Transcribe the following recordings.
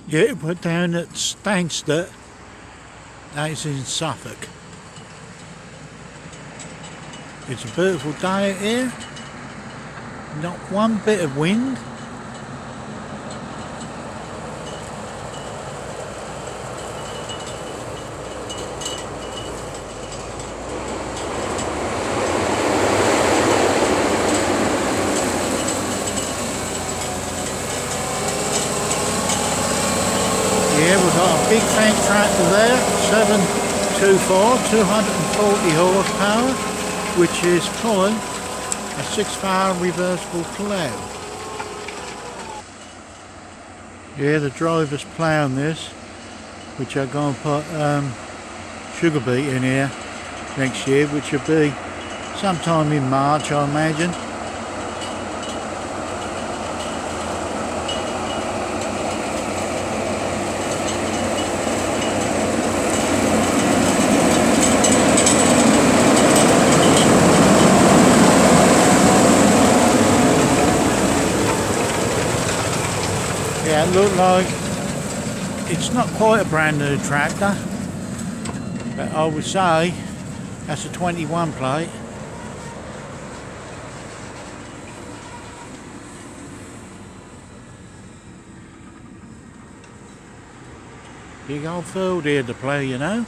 Yeah, we're down at Stansted. That is in Suffolk. It's a beautiful day out here. Not one bit of wind. Yeah, we've got a big Fendt tractor there, 724, 240 horsepower, which is pulling a 6-bar reversible plough. Yeah, the driver's ploughing this, which I'm going to put sugar beet in here next year, which will be sometime in March, I imagine. Yeah, it looked like it's not quite a brand new tractor, but I would say that's a 21 plate. Big old field here to play, you know.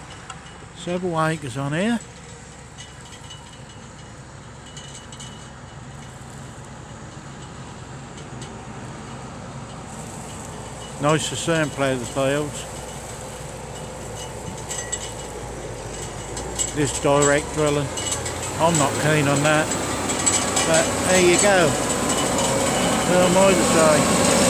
Several acres on here. Nice to see them play the fields. This direct drilling, I'm not keen on that. But there you go. Who am I to say?